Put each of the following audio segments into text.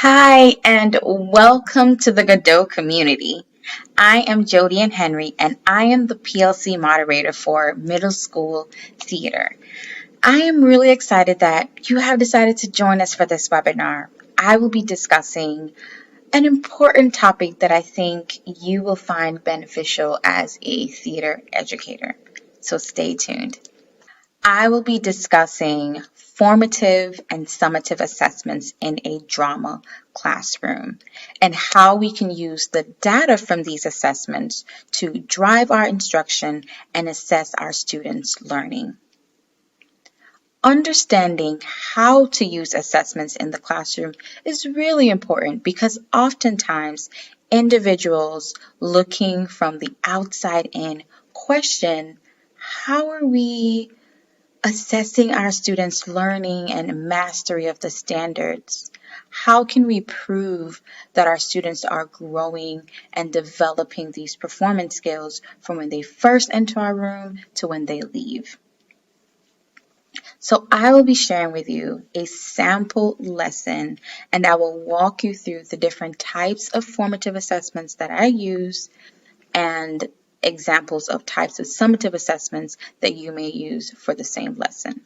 Hi, and welcome to the Godot community. I am Jody and Henry, and I am the PLC moderator for Middle School Theater. I am really excited that you have decided to join us for this webinar. I will be discussing an important topic that I think you will find beneficial as a theater educator. So stay tuned. I will be discussing formative and summative assessments in a drama classroom and how we can use the data from these assessments to drive our instruction and assess our students' learning. Understanding how to use assessments in the classroom is really important because oftentimes individuals looking from the outside in question, how are we assessing our students' learning and mastery of the standards? How can we prove that our students are growing and developing these performance skills from when they first enter our room to when they leave? So I will be sharing with you a sample lesson, and I will walk you through the different types of formative assessments that I use and examples of types of summative assessments that you may use for the same lesson.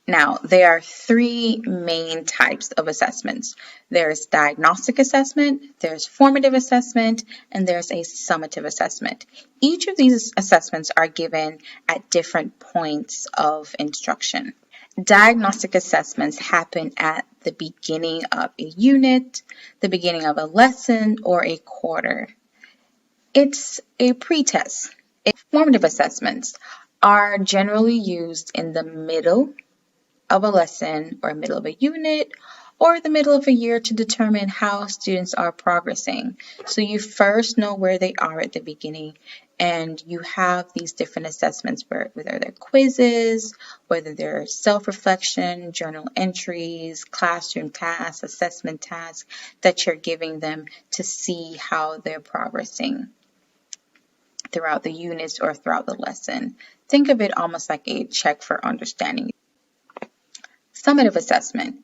Now, there are three main types of assessments. There's diagnostic assessment, there's formative assessment, and there's a summative assessment. Each of these assessments are given at different points of instruction. Diagnostic assessments happen at the beginning of a unit, the beginning of a lesson, or a quarter. It's a pretest. Formative assessments are generally used in the middle of a lesson or middle of a unit or the middle of a year to determine how students are progressing. So you first know where they are at the beginning, and you have these different assessments, whether they're quizzes, whether they're self-reflection, journal entries, classroom tasks, assessment tasks that you're giving them to see how they're progressing throughout the units or throughout the lesson. Think of it almost like a check for understanding. Summative assessment.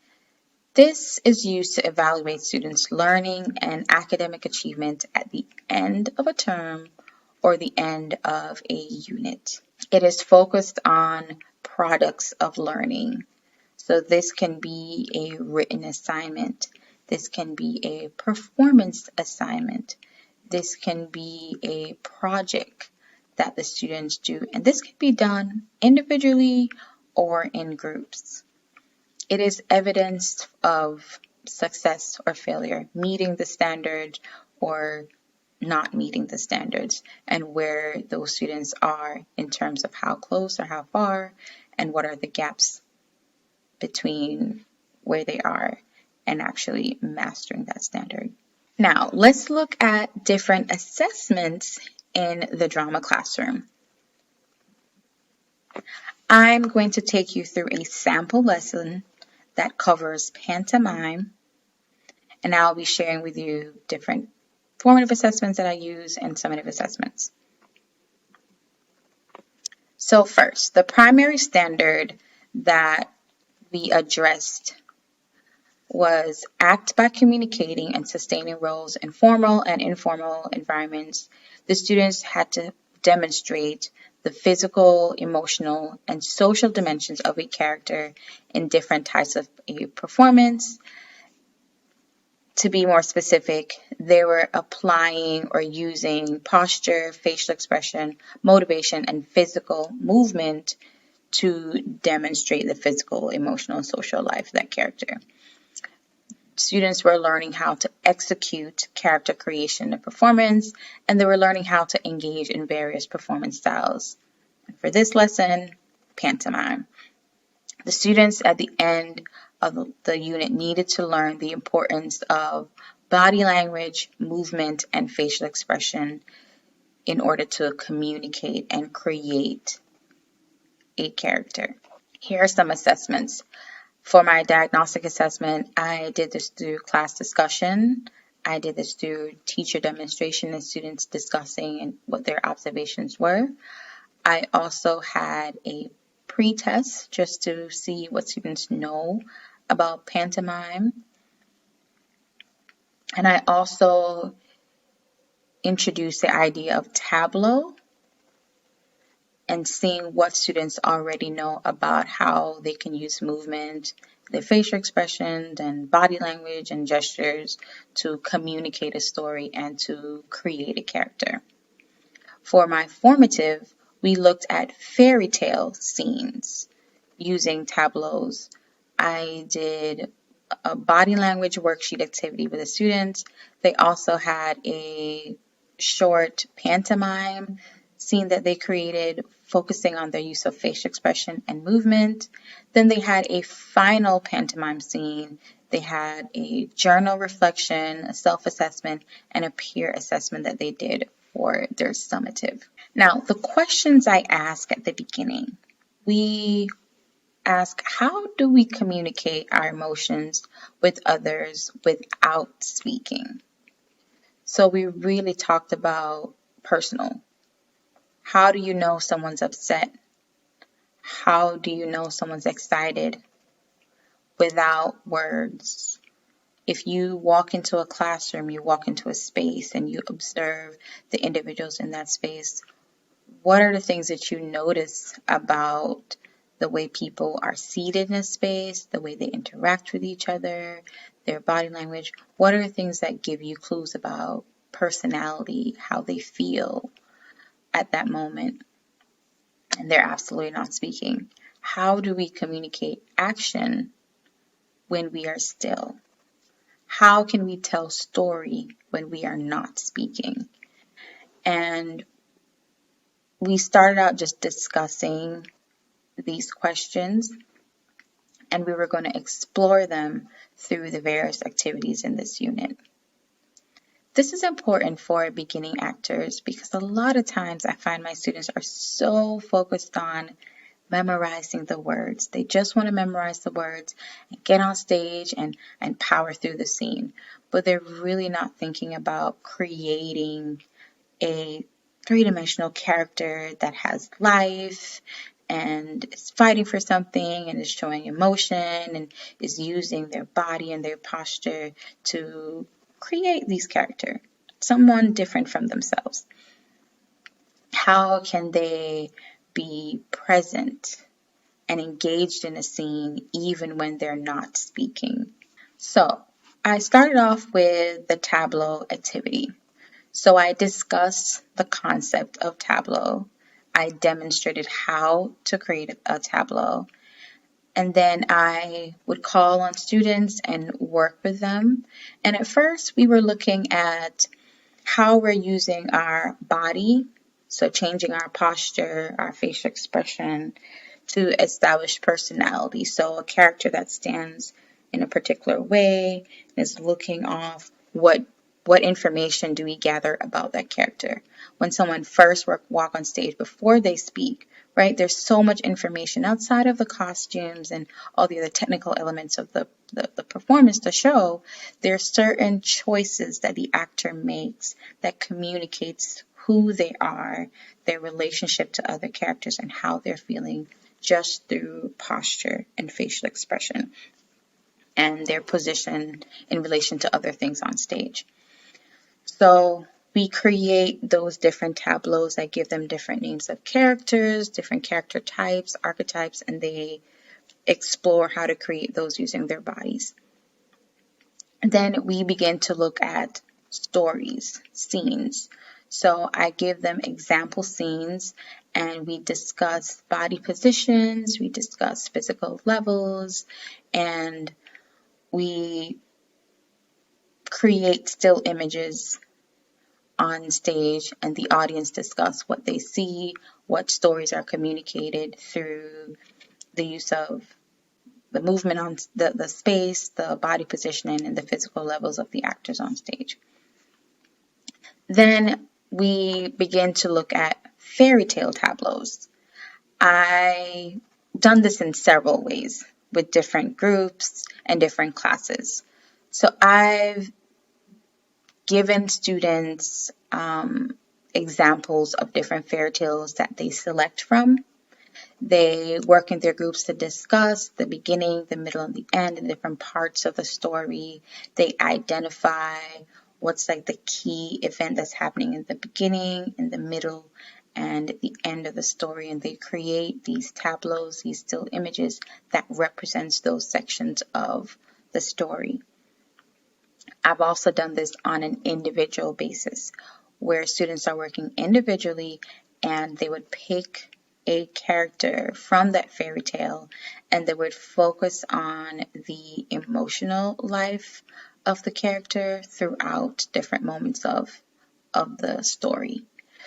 This is used to evaluate students' learning and academic achievement at the end of a term or the end of a unit. It is focused on products of learning. So this can be a written assignment. This can be a performance assignment. This can be a project that the students do. And this can be done individually or in groups. It is evidence of success or failure, meeting the standard or not meeting the standards, and where those students are in terms of how close or how far, and what are the gaps between where they are and actually mastering that standard. Now, let's look at different assessments in the drama classroom. I'm going to take you through a sample lesson that covers pantomime, and I'll be sharing with you different formative assessments that I use and summative assessments. So first, the primary standard that we addressed was act by communicating and sustaining roles in formal and informal environments. The students had to demonstrate the physical, emotional, and social dimensions of a character in different types of a performance. To be more specific, they were applying or using posture, facial expression, motivation, and physical movement to demonstrate the physical, emotional, and social life of that character. Students were learning how to execute character creation and performance, and they were learning how to engage in various performance styles. And for this lesson, pantomime. The students at the end of the unit needed to learn the importance of body language, movement, and facial expression in order to communicate and create a character. Here are some assessments. For my diagnostic assessment, I did this through class discussion. I did this through teacher demonstration and students discussing and what their observations were. I also had a pre-test just to see what students know about pantomime. And I also introduced the idea of tableau and seeing what students already know about how they can use movement, their facial expressions and body language and gestures to communicate a story and to create a character. For my formative, we looked at fairy tale scenes using tableaus. I did a body language worksheet activity with the students. They also had a short pantomime scene that they created focusing on their use of facial expression and movement. Then they had a final pantomime scene. They had a journal reflection, a self-assessment, and a peer assessment that they did for their summative. Now, the questions I ask at the beginning, we ask, how do we communicate our emotions with others without speaking? So we really talked about personal. How do you know someone's upset? How do you know someone's excited without words? If you walk into a classroom, you walk into a space and you observe the individuals in that space, what are the things that you notice about the way people are seated in a space, the way they interact with each other, their body language? What are the things that give you clues about personality, how they feel at that moment? And they're absolutely not speaking. How do we communicate action when we are still? How can we tell story when we are not speaking? And we started out just discussing these questions, and we were going to explore them through the various activities in this unit. This is important for beginning actors because a lot of times I find my students are so focused on memorizing the words. They just want to memorize the words and get on stage and power through the scene. But they're really not thinking about creating a three-dimensional character that has life and is fighting for something and is showing emotion and is using their body and their posture to create these characters, someone different from themselves. How can they be present and engaged in a scene even when they're not speaking? So I started off with the Tableau activity. So I discussed the concept of Tableau. I demonstrated how to create a Tableau. And then I would call on students and work with them. And at first, we were looking at how we're using our body, so changing our posture, our facial expression to establish personality. So a character that stands in a particular way is looking off what information do we gather about that character. When someone first walk on stage before they speak, right? There's so much information outside of the costumes and all the other technical elements of the performance, the show. There are certain choices that the actor makes that communicates who they are, their relationship to other characters, and how they're feeling just through posture and facial expression and their position in relation to other things on stage. So we create those different tableaus that give them different names of characters, different character types, archetypes, and they explore how to create those using their bodies. And then we begin to look at stories, scenes. So I give them example scenes and we discuss body positions, we discuss physical levels, and we create still images on stage and the audience discuss what they see, what stories are communicated through the use of the movement on the space, the body positioning, and the physical levels of the actors on stage. Then we begin to look at fairy tale tableaus. I've done this in several ways with different groups and different classes. So I've given students examples of different fairy tales that they select from. They work in their groups to discuss the beginning, the middle, and the end, the different parts of the story. They identify what's like the key event that's happening in the beginning, in the middle, and the end of the story. And they create these tableaus, these still images that represents those sections of the story. I've also done this on an individual basis where students are working individually and they would pick a character from that fairy tale and they would focus on the emotional life of the character throughout different moments of the story.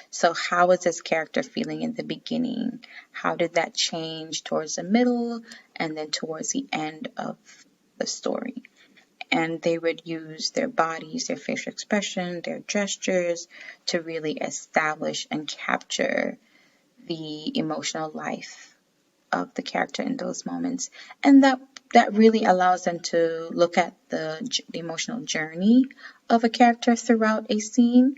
So how is this character feeling in the beginning? How did that change towards the middle and then towards the end of the story? And they would use their bodies, their facial expression, their gestures to really establish and capture the emotional life of the character in those moments. And that really allows them to look at the emotional journey of a character throughout a scene.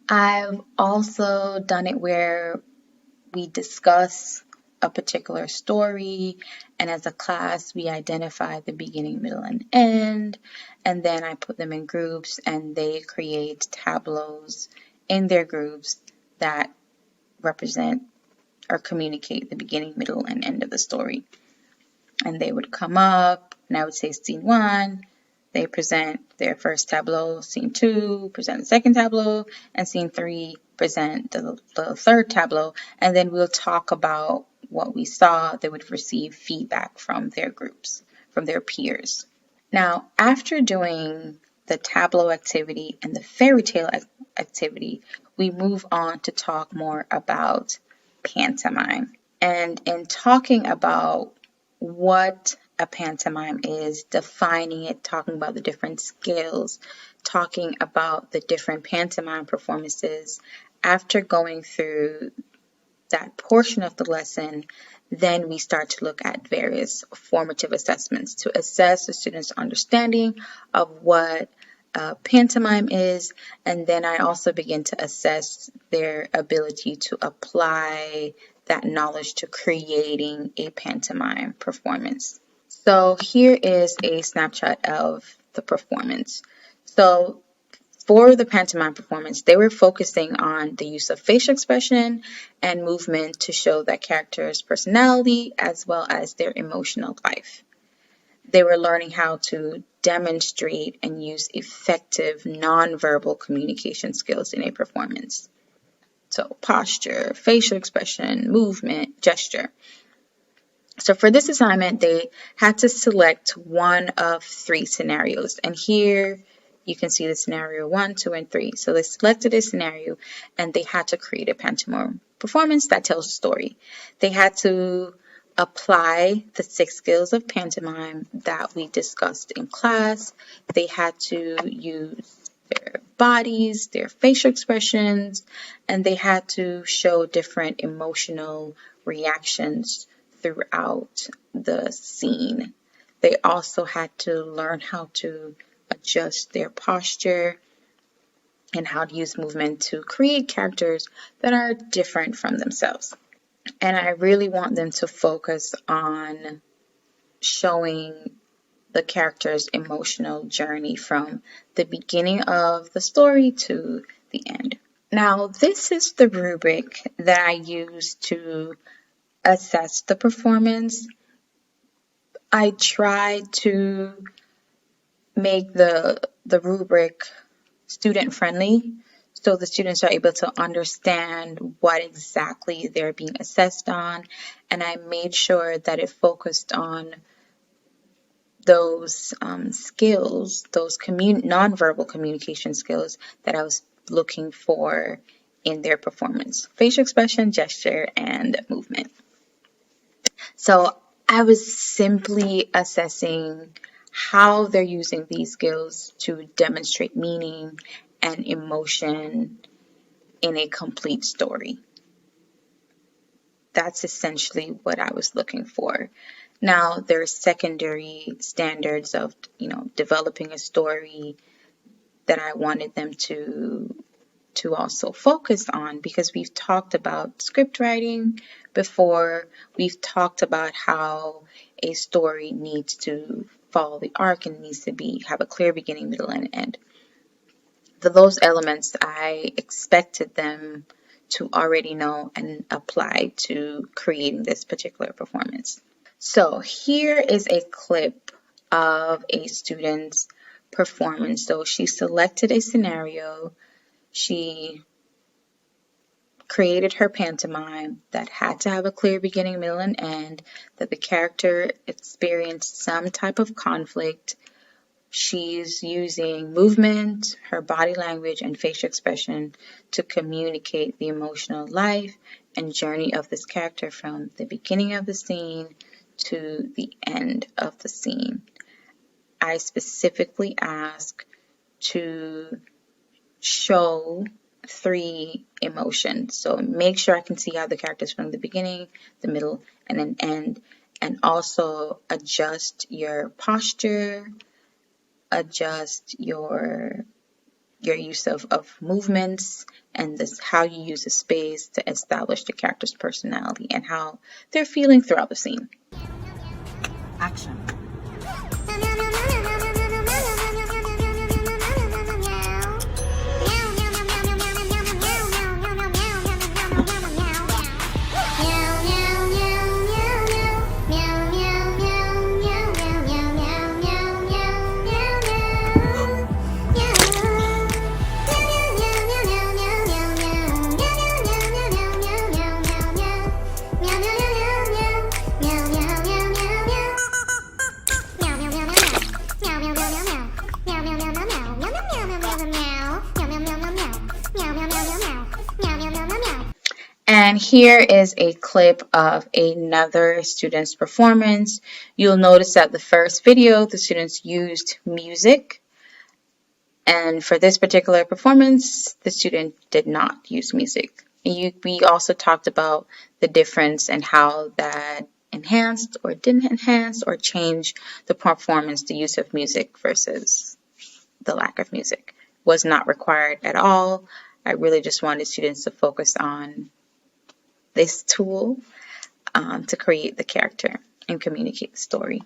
I've also done it where we discuss a particular story, and as a class we identify the beginning, middle, and end, and then I put them in groups and they create tableaus in their groups that represent or communicate the beginning, middle, and end of the story. And they would come up and I would say scene 1, they present their first tableau, scene 2 present the second tableau, and scene 3 present the third tableau, and then we'll talk about what we saw. They would receive feedback from their groups, from their peers. Now, after doing the tableau activity and the fairy tale activity, we move on to talk more about pantomime. And in talking about what a pantomime is, defining it, talking about the different skills, talking about the different pantomime performances, after going through that portion of the lesson, then we start to look at various formative assessments to assess the student's understanding of what pantomime is, and then I also begin to assess their ability to apply that knowledge to creating a pantomime performance. So here is a snapshot of the performance. So for the pantomime performance, they were focusing on the use of facial expression and movement to show that character's personality as well as their emotional life. They were learning how to demonstrate and use effective nonverbal communication skills in a performance. So posture, facial expression, movement, gesture. So for this assignment, they had to select one of 3 scenarios. And here you can see the scenario 1, 2, and 3. So they selected a scenario and they had to create a pantomime performance that tells a story. They had to apply the 6 skills of pantomime that we discussed in class. They had to use their bodies, their facial expressions, and they had to show different emotional reactions throughout the scene. They also had to learn how to adjust their posture and how to use movement to create characters that are different from themselves. And I really want them to focus on showing the character's emotional journey from the beginning of the story to the end. Now, this is the rubric that I use to assess the performance. I try to make the rubric student friendly so the students are able to understand what exactly they're being assessed on, and I made sure that it focused on those skills, those nonverbal communication skills that I was looking for in their performance: facial expression, gesture, and movement. So I was simply assessing how they're using these skills to demonstrate meaning and emotion in a complete story. That's essentially what I was looking for. Now, there's secondary standards of, developing a story that I wanted them to to also focus on, because we've talked about script writing before. We've talked about how a story needs to follow the arc and needs to have a clear beginning, middle, and end. For those elements, I expected them to already know and apply to creating this particular performance. So here is a clip of a student's performance. So she selected a scenario. She created her pantomime that had to have a clear beginning, middle, and end, that the character experienced some type of conflict. She's using movement, her body language, and facial expression to communicate the emotional life and journey of this character from the beginning of the scene to the end of the scene. I specifically ask to show 3 emotions. So make sure I can see how the characters from the beginning, the middle, and then end. And also adjust your posture, adjust your use of movements, and this how you use the space to establish the character's personality and how they're feeling throughout the scene. Action. And here is a clip of another student's performance. You'll notice that the first video, the students used music. And for this particular performance, the student did not use music. We also talked about the difference and how that enhanced or didn't enhance or change the performance, the use of music versus the lack of music. Was not required at all. I really just wanted students to focus on this tool to create the character and communicate the story.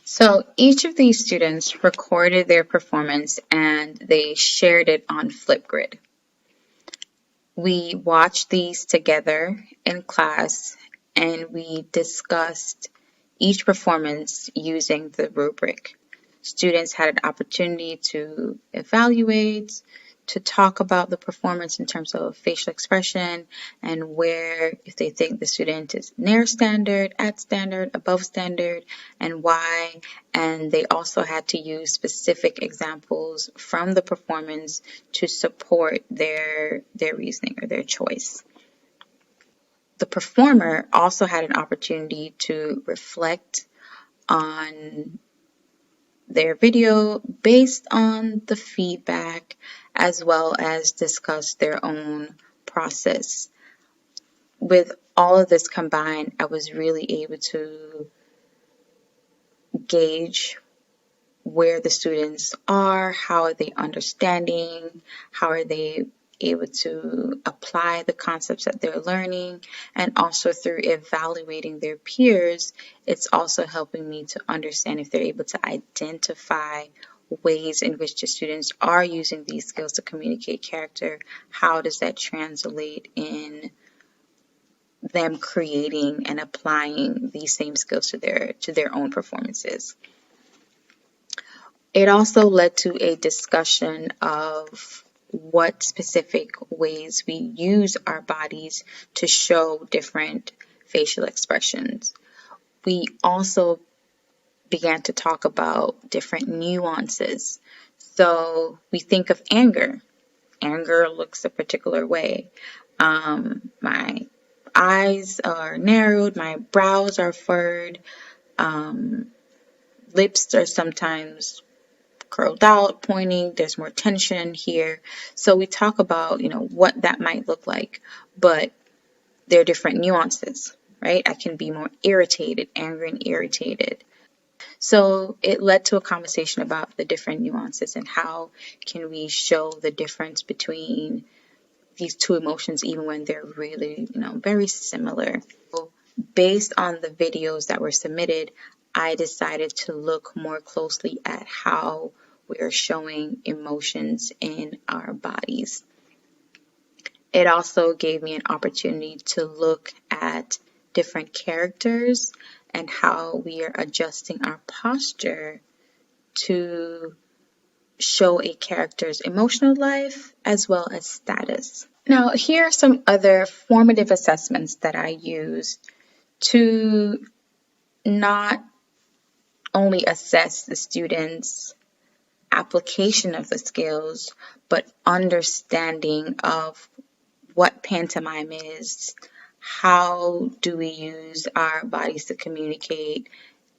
So each of these students recorded their performance and they shared it on Flipgrid. We watched these together in class and we discussed each performance using the rubric. Students had an opportunity to evaluate, to talk about the performance in terms of facial expression and where, if they think the student is near standard, at standard, above standard, and why. And they also had to use specific examples from the performance to support their reasoning or their choice. The performer also had an opportunity to reflect on their video based on the feedback, as well as discuss their own process. With all of this combined, I was really able to gauge where the students are, how are they understanding, how are they able to apply the concepts that they're learning, and also through evaluating their peers, it's also helping me to understand if they're able to identify ways in which the students are using these skills to communicate character. How does that translate in them creating and applying these same skills to their own performances? It also led to a discussion of what specific ways we use our bodies to show different facial expressions. We also began to talk about different nuances. So we think of anger. Anger looks a particular way. My eyes are narrowed, my brows are furrowed, lips are sometimes curled out, pointing, there's more tension here. So we talk about, what that might look like, but there are different nuances, right? I can be more irritated, angry and irritated. So it led to a conversation about the different nuances and how can we show the difference between these two emotions even when they're really, very similar. So based on the videos that were submitted, I decided to look more closely at how we are showing emotions in our bodies. It also gave me an opportunity to look at different characters and how we are adjusting our posture to show a character's emotional life as well as status. Now, here are some other formative assessments that I used to not only assess the students' application of the skills, but understanding of what pantomime is, how do we use our bodies to communicate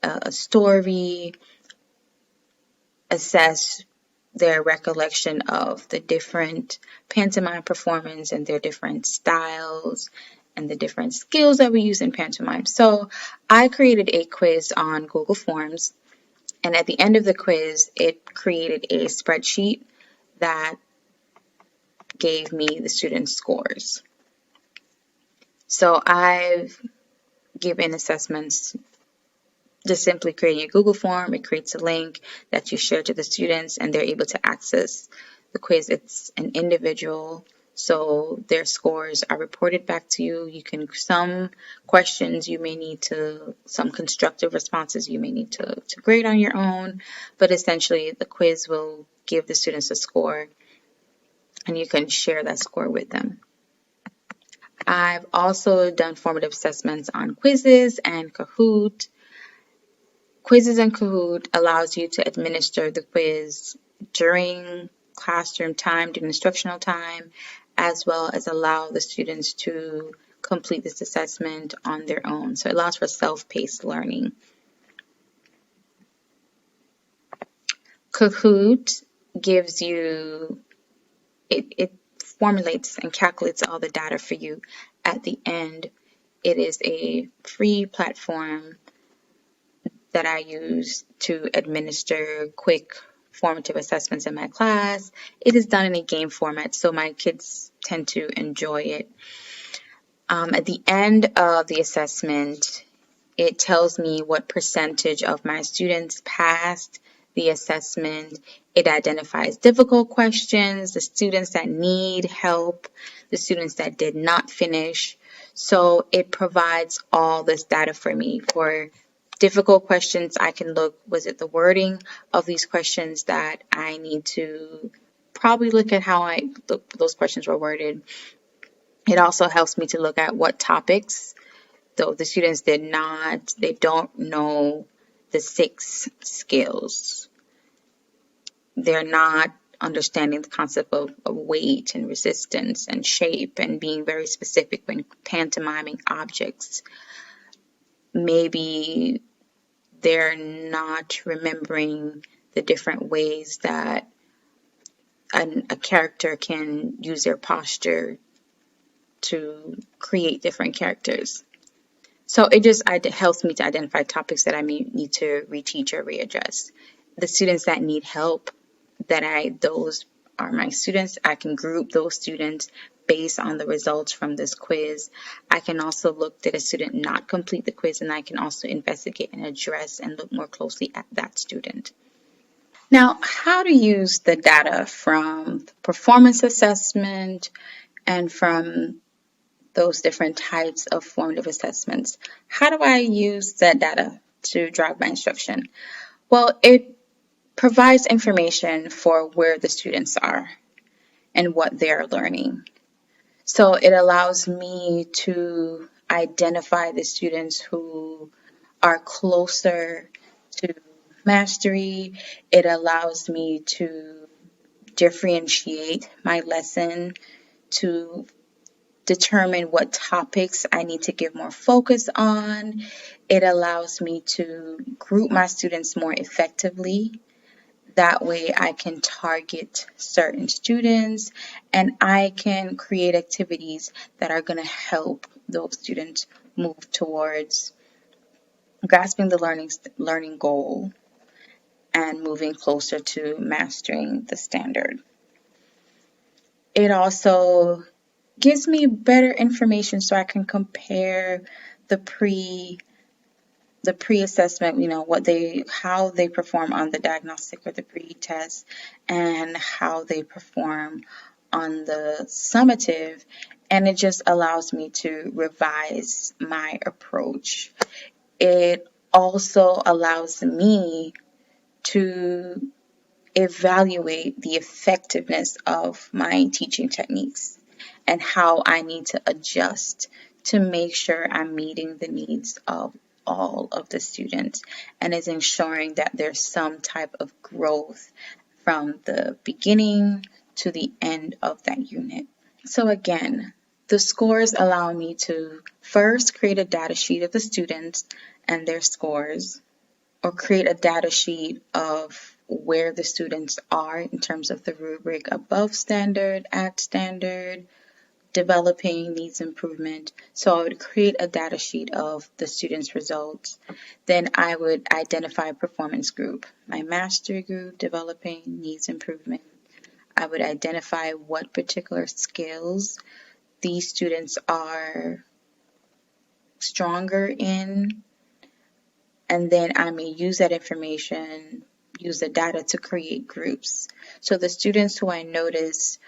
a story, assess their recollection of the different pantomime performance and their different styles and the different skills that we use in pantomime. So I created a quiz on Google Forms, and at the end of the quiz, it created a spreadsheet that gave me the students' scores. So I've given assessments just simply creating a Google form. It creates a link that you share to the students and they're able to access the quiz. It's an individual, so their scores are reported back to you. Some questions you may need some constructive responses you may need to grade on your own, but essentially the quiz will give the students a score and you can share that score with them. I've also done formative assessments on Quizizz and Kahoot. Quizizz and Kahoot allows you to administer the quiz during classroom time, during instructional time, as well as allow the students to complete this assessment on their own. So it allows for self-paced learning. Kahoot gives you, it formulates and calculates all the data for you at the end. It is a free platform that I use to administer quick formative assessments in my class. It is done in a game format, so my kids tend to enjoy it. At the end of the assessment, it tells me what percentage of my students passed the assessment. It identifies difficult questions, the students that need help, the students that did not finish. So it provides all this data for me. For difficult questions, I can look, was it the wording of these questions that I need to probably look at how those questions were worded. It also helps me to look at what topics, though the students they don't know the 6 skills. They're not understanding the concept of weight and resistance and shape and being very specific when pantomiming objects. Maybe they're not remembering the different ways that a character can use their posture to create different characters. So it helps me to identify topics that I may need to reteach or readdress. The students that need help, those are my students. I can group those students based on the results from this quiz. I can also look, did a student not complete the quiz, and I can also investigate and address and look more closely at that student. Now, how to use the data from the performance assessment and from those different types of formative assessments. How do I use that data to drive my instruction? Well, it provides information for where the students are and what they're learning. So it allows me to identify the students who are closer to mastery. It allows me to differentiate my lesson, to determine what topics I need to give more focus on. It allows me to group my students more effectively. That way I can target certain students and I can create activities that are going to help those students move towards grasping the learning goal and moving closer to mastering the standard. It also gives me better information so I can compare the pre-assessment, how they perform on the diagnostic or the pre-test and how they perform on the summative, and it just allows me to revise my approach. It also allows me to evaluate the effectiveness of my teaching techniques and how I need to adjust to make sure I'm meeting the needs of all of the students and is ensuring that there's some type of growth from the beginning to the end of that unit. So again, the scores allow me to first create a data sheet of the students and their scores, or create a data sheet of where the students are in terms of the rubric above standard, at standard, developing, needs improvement. So I would create a data sheet of the students' results. Then I would identify a performance group, my mastery group, developing, needs improvement. I would identify what particular skills these students are stronger in, and then I may use that information, use the data to create groups. So the students who I notice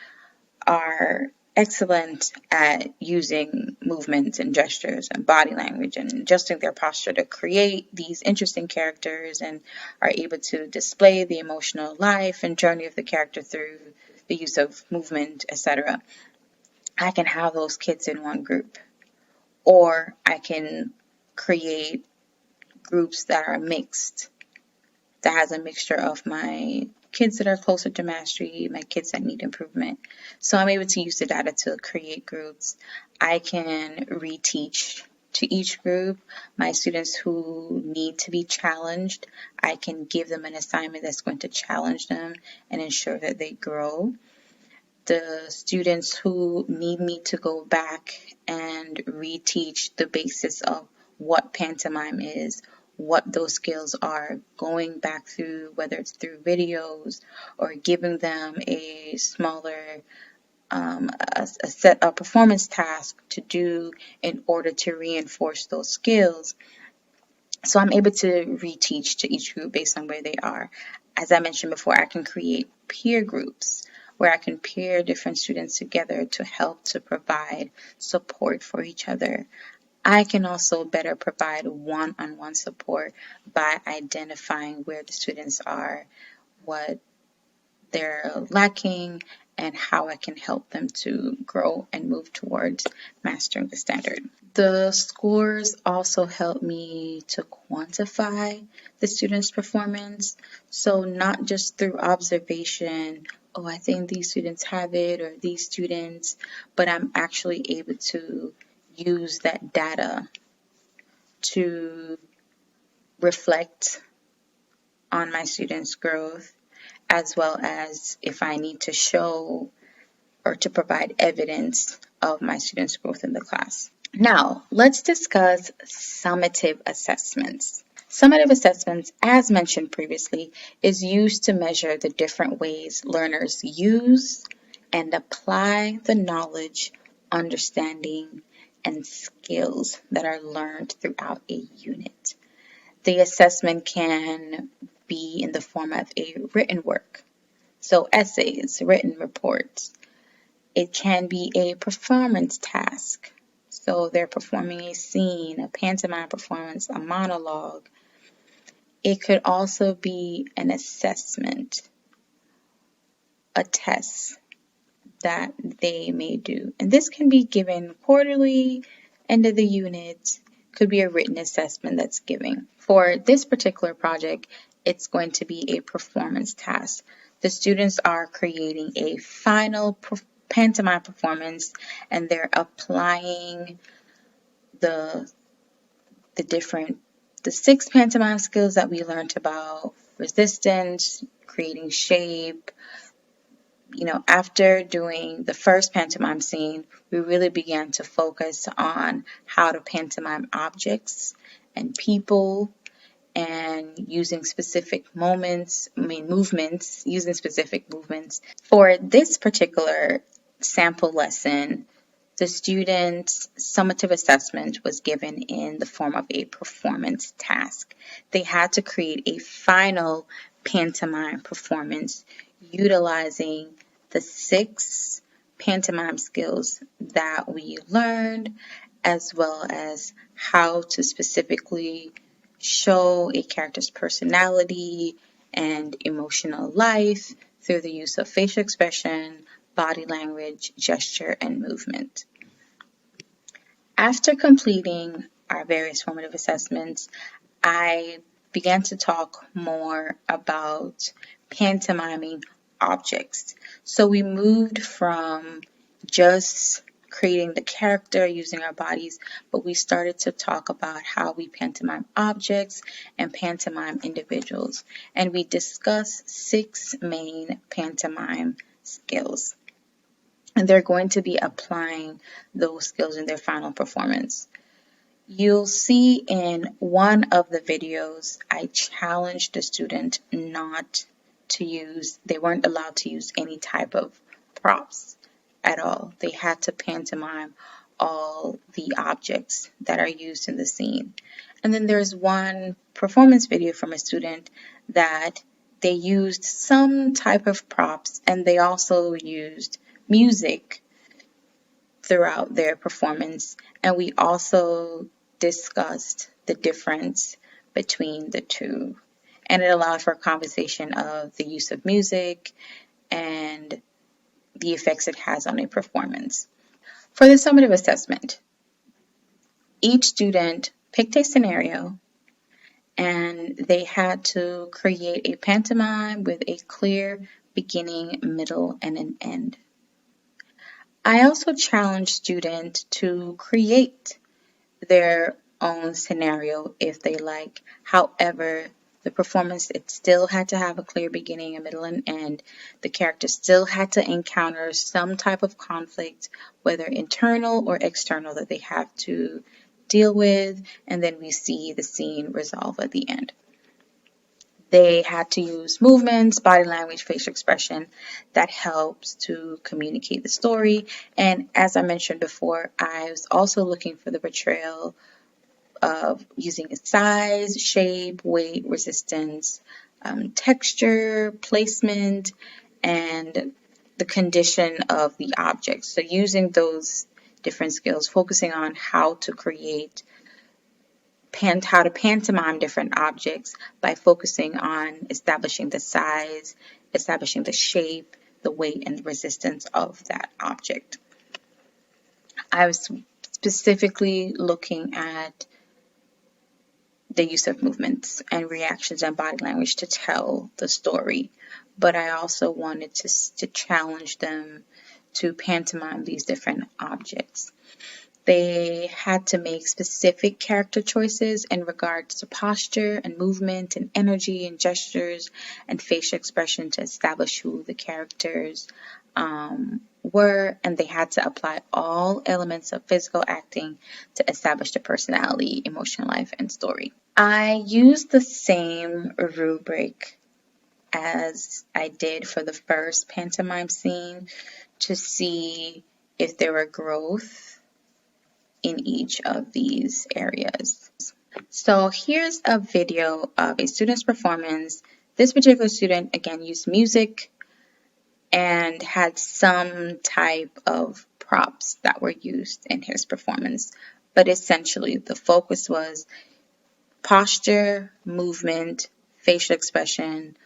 are excellent at using movements and gestures and body language and adjusting their posture to create these interesting characters and are able to display the emotional life and journey of the character through the use of movement, etc. I can have those kids in one group, or I can create groups that are mixed, that has a mixture of my kids that are closer to mastery, my kids that need improvement. So I'm able to use the data to create groups. I can reteach to each group. My students who need to be challenged, I can give them an assignment that's going to challenge them and ensure that they grow. The students who need me to go back and reteach the basis of what pantomime is, what those skills are, going back through, whether it's through videos or giving them a smaller a performance task to do in order to reinforce those skills. So I'm able to reteach to each group based on where they are. As I mentioned before, I can create peer groups where I can pair different students together to help to provide support for each other. I can also better provide one-on-one support by identifying where the students are, what they're lacking, and how I can help them to grow and move towards mastering the standard. The scores also help me to quantify the students' performance. So not just through observation, oh, I think these students have it, or these students, but I'm actually able to use that data to reflect on my students' growth, as well as if I need to show or to provide evidence of my students' growth in the class. Now, let's discuss summative assessments. Summative assessments, as mentioned previously, is used to measure the different ways learners use and apply the knowledge, understanding, and skills that are learned throughout a unit. The assessment can be in the form of a written work, so essays, written reports. It can be a performance task, so they're performing a scene, a pantomime performance, a monologue. It could also be an assessment, a test that they may do. And this can be given quarterly, end of the unit, could be a written assessment that's given. For this particular project, it's going to be a performance task. The students are creating a final pantomime performance, and they're applying the six pantomime skills that we learned about: resistance, creating shape. After doing the first pantomime scene, we really began to focus on how to pantomime objects and people, and using specific movements. For this particular sample lesson, the students' summative assessment was given in the form of a performance task. They had to create a final pantomime performance utilizing the 6 pantomime skills that we learned, as well as how to specifically show a character's personality and emotional life through the use of facial expression, body language, gesture, and movement. After completing our various formative assessments, I began to talk more about pantomiming objects. So we moved from just creating the character using our bodies, but we started to talk about how we pantomime objects and pantomime individuals. And we discussed 6 main pantomime skills. And they're going to be applying those skills in their final performance. You'll see in one of the videos, I challenged the student not to use, they weren't allowed to use any type of props at all. They had to pantomime all the objects that are used in the scene. And then there's one performance video from a student that they used some type of props, and they also used music throughout their performance, and we also discussed the difference between the two, and it allowed for a conversation of the use of music and the effects it has on a performance. For the summative assessment, each student picked a scenario and they had to create a pantomime with a clear beginning, middle, and an end. I also challenge students to create their own scenario if they like. However, the performance, it still had to have a clear beginning, a middle, and end. The character still had to encounter some type of conflict, whether internal or external, that they have to deal with, and then we see the scene resolve at the end. They had to use movements, body language, facial expression that helps to communicate the story. And as I mentioned before, I was also looking for the portrayal of using a size, shape, weight, resistance, texture, placement, and the condition of the object. So using those different skills, focusing on how to create how to pantomime different objects by focusing on establishing the size, establishing the shape, the weight, and the resistance of that object. I was specifically looking at the use of movements and reactions and body language to tell the story, but I also wanted to challenge them to pantomime these different objects. They had to make specific character choices in regards to posture and movement and energy and gestures and facial expression to establish who the characters were, and they had to apply all elements of physical acting to establish the personality, emotional life, and story. I used the same rubric as I did for the first pantomime scene to see if there were growth in each of these areas. So here's a video of a student's performance. This particular student, again, used music and had some type of props that were used in his performance. But essentially, the focus was posture, movement, facial expression,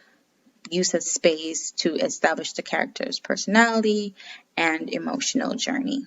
use of space to establish the character's personality and emotional journey.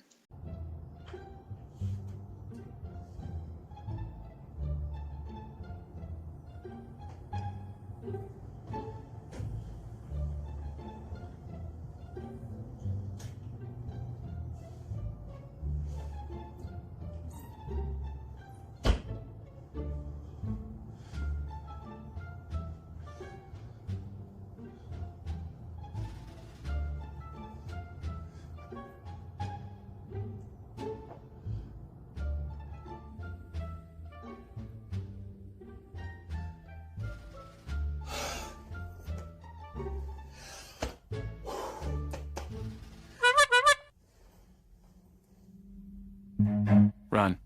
Run.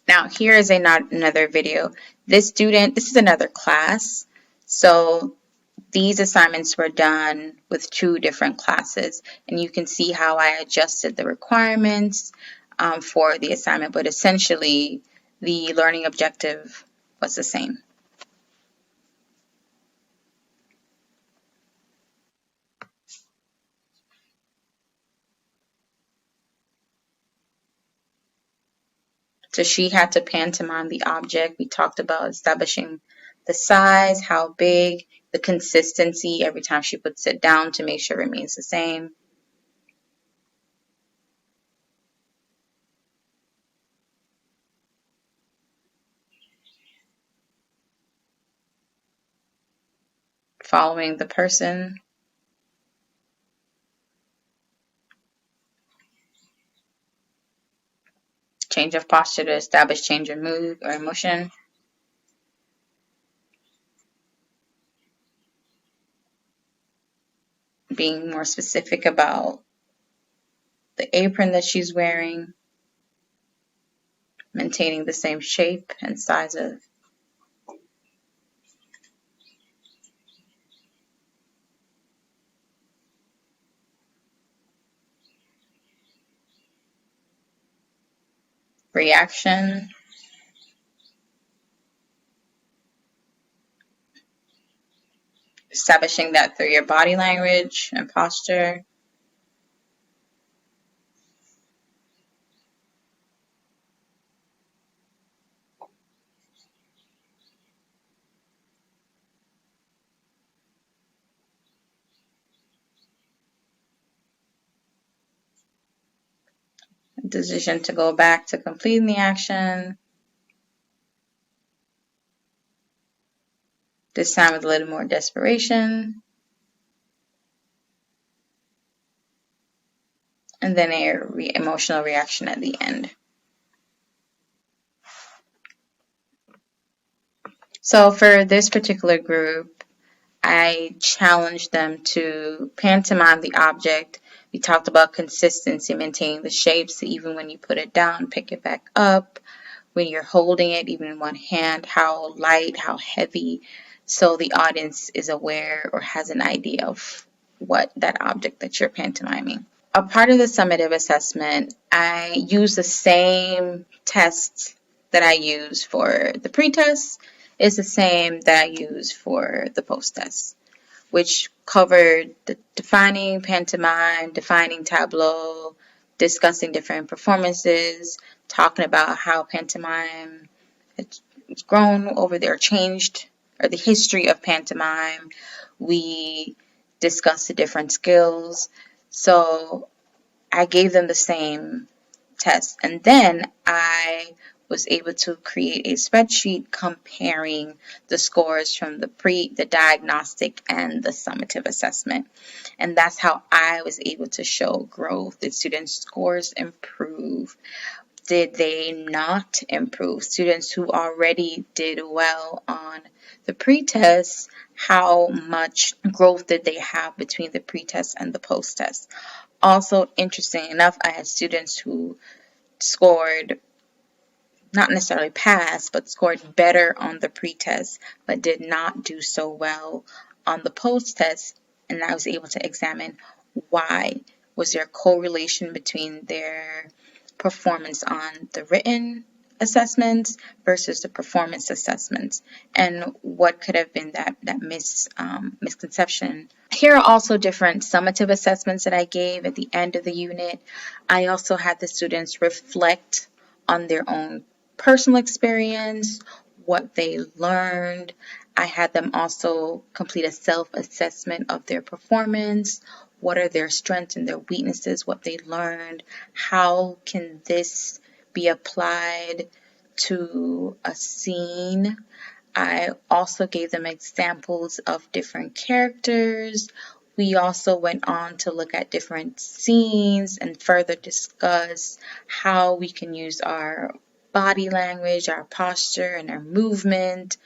Now, here is another video. This is another class. So these assignments were done with 2 different classes, and you can see how I adjusted the requirements for the assignment, but essentially the learning objective was the same. So she had to pantomime the object. We talked about establishing the size, how big, the consistency every time she puts it down to make sure it remains the same. Following the person. Change of posture to establish change in mood or emotion. Being more specific about the apron that she's wearing. Maintaining the same shape and size of reaction. Establishing that through your body language and posture. Decision to go back to completing the action. This time with a little more desperation. And then a emotional reaction at the end. So for this particular group, I challenged them to pantomime the object. We talked about consistency, maintaining the shapes, so even when you put it down, pick it back up. When you're holding it, even in one hand, how light, how heavy, so the audience is aware or has an idea of what that object that you're pantomiming. A part of the summative assessment, I use the same tests that I use for the pre-test is the same that I use for the post-test, which covered the defining pantomime, defining tableau, discussing different performances, talking about how pantomime has grown over there, changed, or the history of pantomime. We discussed the different skills. So I gave them the same test. And then I was able to create a spreadsheet comparing the scores from the diagnostic and the summative assessment. And that's how I was able to show growth. Did students' scores improve? Did they not improve? Students who already did well on the pretest, how much growth did they have between the pretest and the post-test? Also, interesting enough, I had students who scored, not necessarily passed, but scored better on the pretest, but did not do so well on the post-test. And I was able to examine why. Was there a correlation between their performance on the written assessments versus the performance assessments, and what could have been that misconception. Here are also different summative assessments that I gave at the end of the unit. I also had the students reflect on their own personal experience, what they learned. I had them also complete a self-assessment of their performance. What are their strengths and their weaknesses, what they learned, how can this be applied to a scene. I also gave them examples of different characters. We also went on to look at different scenes and further discuss how we can use our body language, our posture, and our movement,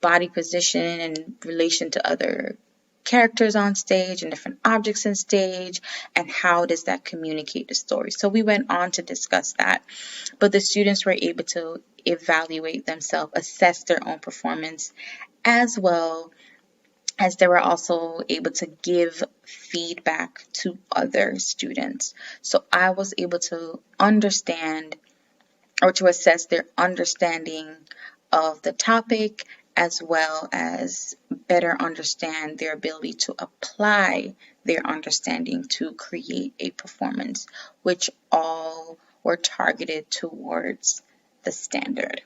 body position in relation to other characters on stage and different objects on stage, and how does that communicate the story. So we went on to discuss that, but the students were able to evaluate themselves, assess their own performance, as well as they were also able to give feedback to other students. So I was able to understand or to assess their understanding of the topic, as well as better understand their ability to apply their understanding to create a performance, which all were targeted towards the standard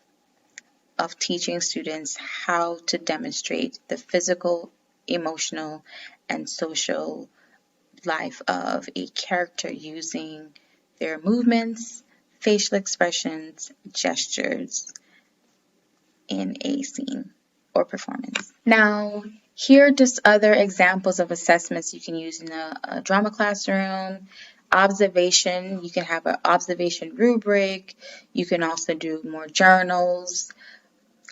of teaching students how to demonstrate the physical, emotional, and social life of a character using their movements, facial expressions, gestures in a scene or performance. Now, here are just other examples of assessments you can use in a drama classroom. Observation, you can have an observation rubric. You can also do more journals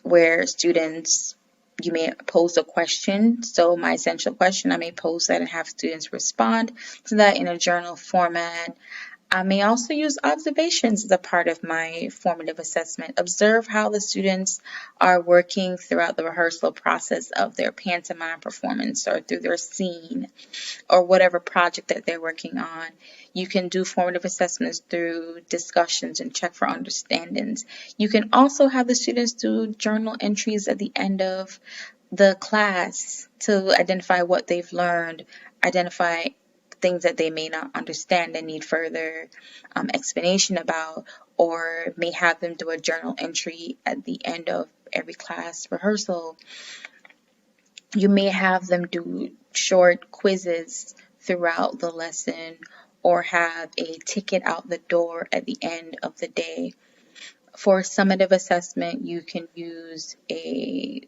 where students, you may pose a question. So my essential question, I may pose that and have students respond to that in a journal format. I may also use observations as a part of my formative assessment. Observe how the students are working throughout the rehearsal process of their pantomime performance or through their scene or whatever project that they're working on. You can do formative assessments through discussions and check for understandings. You can also have the students do journal entries at the end of the class to identify what they've learned, identify things that they may not understand and need further explanation about, or may have them do a journal entry at the end of every class rehearsal. You may have them do short quizzes throughout the lesson, or have a ticket out the door at the end of the day. For summative assessment, you can use a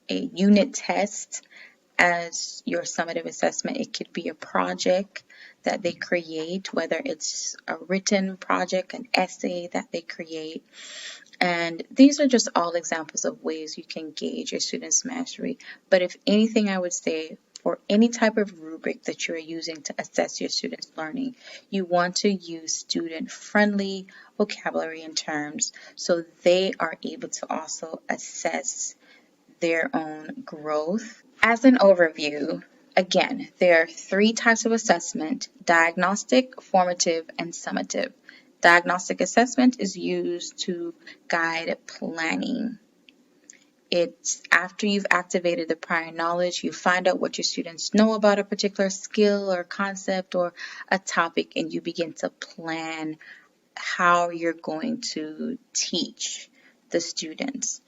unit test as your summative assessment. It could be a project that they create, whether it's a written project, an essay that they create. And these are just all examples of ways you can gauge your students' mastery. But if anything, I would say for any type of rubric that you're using to assess your students' learning, you want to use student-friendly vocabulary and terms so they are able to also assess their own growth. As an overview, again, there are 3 types of assessment: diagnostic, formative, and summative. Diagnostic assessment is used to guide planning. It's after you've activated the prior knowledge, you find out what your students know about a particular skill or concept or a topic, and you begin to plan how you're going to teach the students.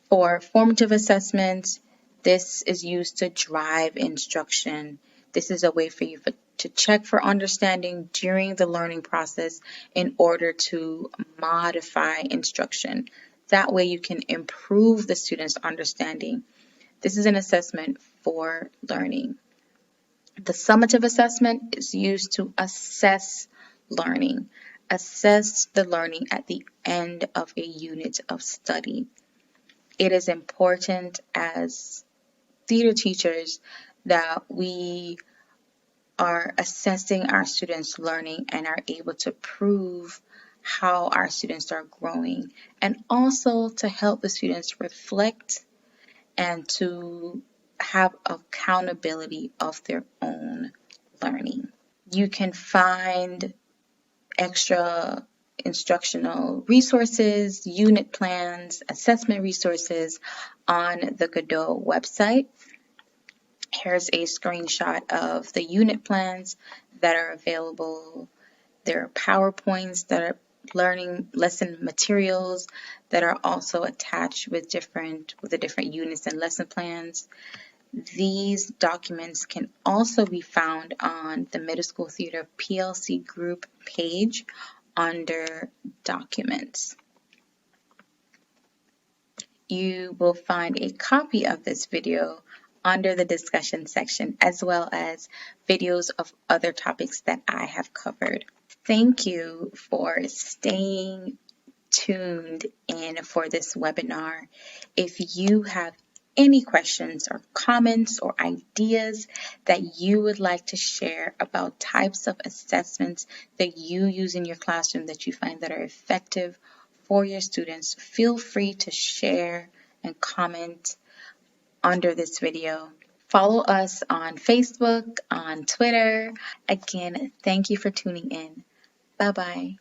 For formative assessment, this is used to drive instruction. This is a way for you to check for understanding during the learning process in order to modify instruction. That way you can improve the student's understanding. This is an assessment for learning. The summative assessment is used to assess learning. Assess the learning at the end of a unit of study. It is important as theater teachers that we are assessing our students' learning and are able to prove how our students are growing, and also to help the students reflect and to have accountability of their own learning. You can find extra instructional resources, unit plans, assessment resources on the Godot website. Here's a screenshot of the unit plans that are available. There are PowerPoints that are learning lesson materials that are also attached with the different units and lesson plans. These documents can also be found on the Middle School Theater PLC group page under Documents. You will find a copy of this video under the discussion section, as well as videos of other topics that I have covered. Thank you for staying tuned in for this webinar. If you have any questions or comments or ideas that you would like to share about types of assessments that you use in your classroom that you find that are effective for your students, feel free to share and comment under this video. Follow us on Facebook, on Twitter. Again, thank you for tuning in. Bye-bye.